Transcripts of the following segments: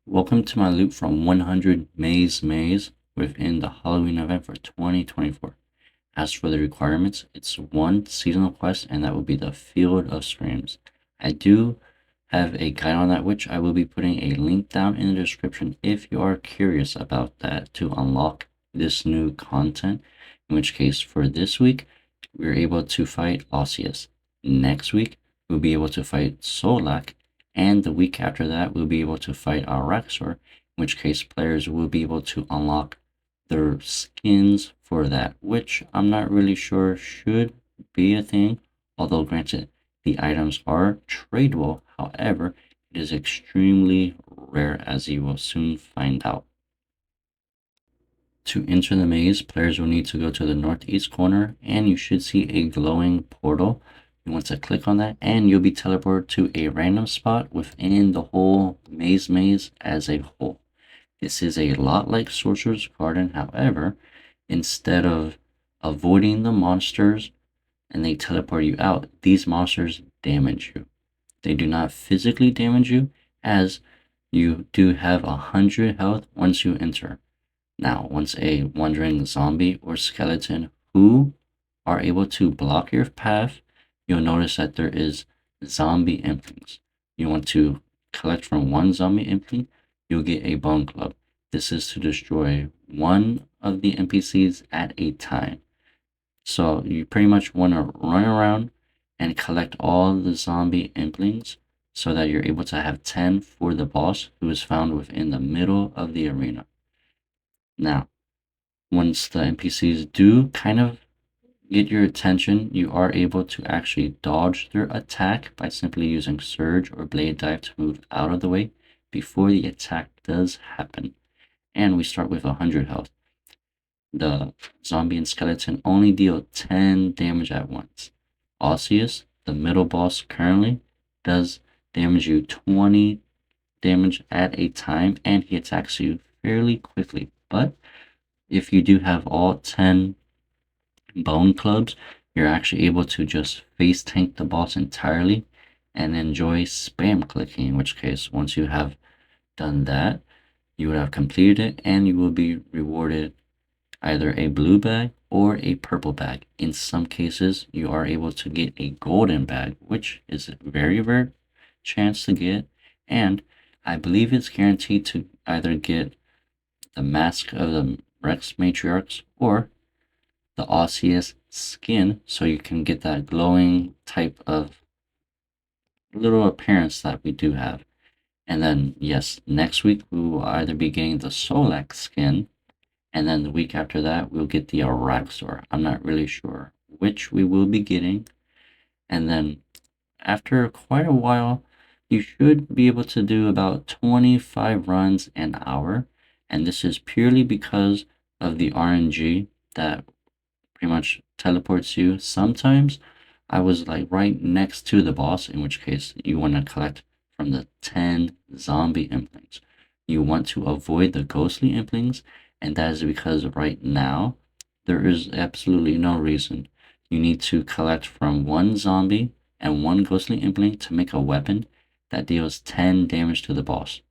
Welcome to my loop from 100 Maze within the Halloween event for 2024. As for the requirements, it's one seasonal quest, and that will be the Field of Screams. I do have a guide on that, which I will be putting a link down in the description if you are curious about that to unlock this new content. In which case, for this week, we're able to fight Osseous. Next week, we'll be able to fight Solak, and the week after that, we'll be able to fight our Raxor, in which case players will be able to unlock their skins for that, which I'm not really sure should be a thing, although granted, the items are tradable. However, it is extremely rare, as you will soon find out. To enter the maze, players will need to go to the northeast corner, and you should see a glowing portal. You want to click on that, and you'll be teleported to a random spot within the whole maze as a whole. This is a lot like Sorcerer's Garden. However, instead of avoiding the monsters and they teleport you out, these monsters damage you. They do not physically damage you, as you do have 100 health once you enter. Now, once a wandering zombie or skeleton who are able to block your path, you'll notice that there is zombie implings. You want to collect from one zombie impling, you'll get a bone club. This is to destroy one of the NPCs at a time. So you pretty much want to run around and collect all the zombie implings so that you're able to have 10 for the boss, who is found within the middle of the arena. Now, once the NPCs do kind of get your attention, you are able to actually dodge their attack by simply using Surge or Blade Dive to move out of the way before the attack does happen. And we start with 100 health. The zombie and skeleton only deal 10 damage at once. Osseous, the middle boss currently, does damage you 20 damage at a time, and he attacks you fairly quickly. But if you do have all 10 bone clubs, you're actually able to just face tank the boss entirely and enjoy spam clicking, in which case, once you have done that, you would have completed it and you will be rewarded either a blue bag or a purple bag. In some cases, you are able to get a golden bag, which is a very rare chance to get, and I believe it's guaranteed to either get the Mask of the Rex Matriarchs or the Osseous skin, so you can get that glowing type of little appearance that we do have. And then, yes, next week we will either be getting the Solak skin, and then the week after that we'll get the Araxor. I'm not really sure which we will be getting. And then after quite a while, you should be able to do about 25 runs an hour. And this is purely because of the RNG that pretty much teleports you. Sometimes I was like right next to the boss, in which case you want to collect from the 10 zombie implings. You want to avoid the ghostly implings, and that is because right now there is absolutely no reason. You need to collect from one zombie and one ghostly impling to make a weapon that deals 10 damage to the boss.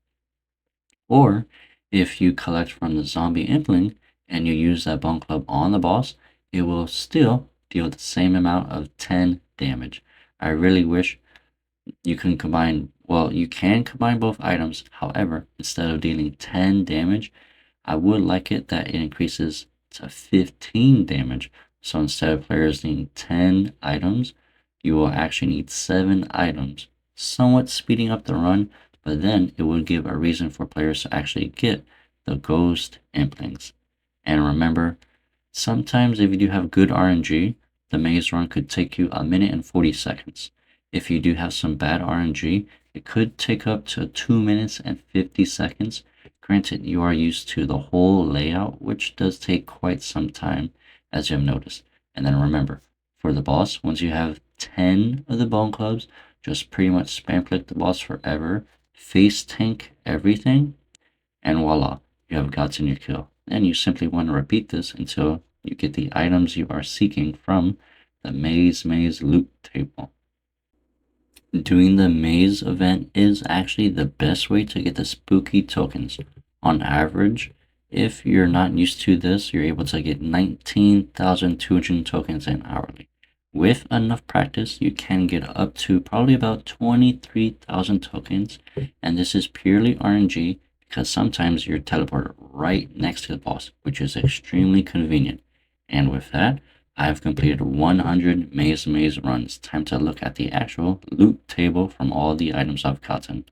Or if you collect from the zombie impling and you use that bone club on the boss, it will still deal the same amount of 10 damage. I really wish you can combine, well, you can combine both items. However, instead of dealing 10 damage, I would like it that it increases to 15 damage. So instead of players needing 10 items, you will actually need 7 items, somewhat speeding up the run, but then it would give a reason for players to actually get the ghost implings. And remember, sometimes if you do have good RNG, the maze run could take you 1 minute and 40 seconds. If you do have some bad RNG, it could take up to 2 minutes and 50 seconds. Granted, you are used to the whole layout, which does take quite some time, as you have noticed. And then remember, for the boss, once you have 10 of the bone clubs, just pretty much spam click the boss forever, face tank everything, and voila, you have gotten your kill. And you simply want to repeat this until you get the items you are seeking from the Maze loot table. Doing the maze event is actually the best way to get the spooky tokens. On average, if you're not used to this, you're able to get 19,200 tokens in hourly. With enough practice, you can get up to probably about 23,000 tokens, and this is purely RNG because sometimes you're teleported right next to the boss, which is extremely convenient. And with that, I have completed 100 maze runs. Time to look at the actual loot table from all the items I've gotten.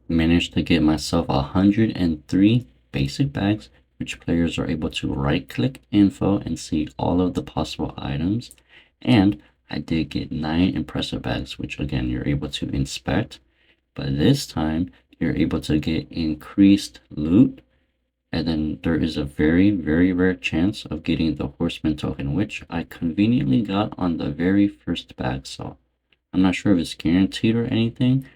Managed to get myself 103 basic bags, which players are able to right click info and see all of the possible items. And I did get 9 impressive bags, which again you're able to inspect. But this time you're able to get increased loot, and then there is a very, very rare chance of getting the horseman token, which I conveniently got on the very first bag. So I'm not sure if it's guaranteed or anything,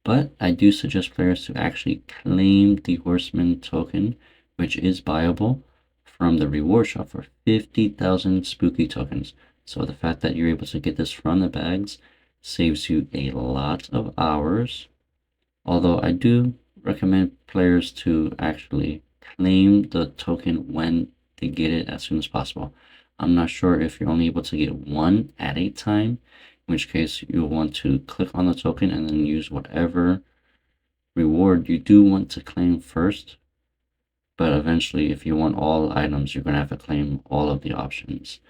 but I do suggest players to actually claim the horseman token, which is buyable from the reward shop for 50,000 spooky tokens. So the fact that you're able to get this from the bags saves you a lot of hours. Although I do recommend players to actually claim the token when they get it as soon as possible. I'm not sure if you're only able to get one at a time, in which case you'll want to click on the token and then use whatever reward you do want to claim first. But eventually, if you want all items, you're going to have to claim all of the options.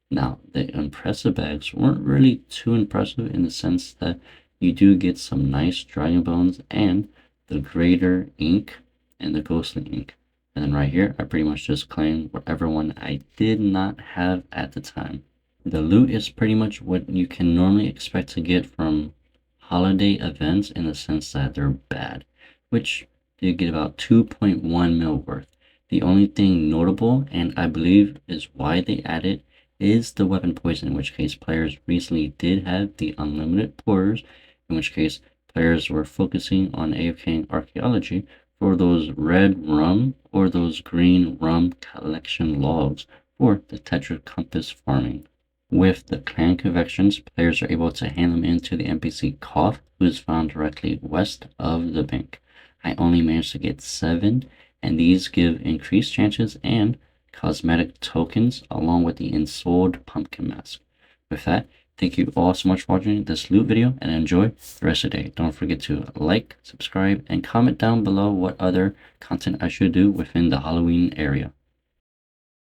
Now, the impressive bags weren't really too impressive in the sense that you do get some nice dragon bones and the greater ink and the ghostly ink. And then right here, I pretty much just claimed whatever one I did not have at the time. The loot is pretty much what you can normally expect to get from holiday events in the sense that they're bad, which you get about 2.1 mil worth. The only thing notable, and I believe is why they added, is the weapon poison, in which case players recently did have the unlimited porters, in which case players were focusing on AFKing archaeology for those red rum or those green rum collection logs for the Tetra Compass farming. With the clan Confections, players are able to hand them in to the NPC Cough, who is found directly west of the bank. I only managed to get 7, and these give increased chances and cosmetic tokens along with the ensouled pumpkin mask. With that, thank you all so much for watching this loot video and enjoy the rest of the day. Don't forget to like, subscribe, and comment down below what other content I should do within the Halloween area.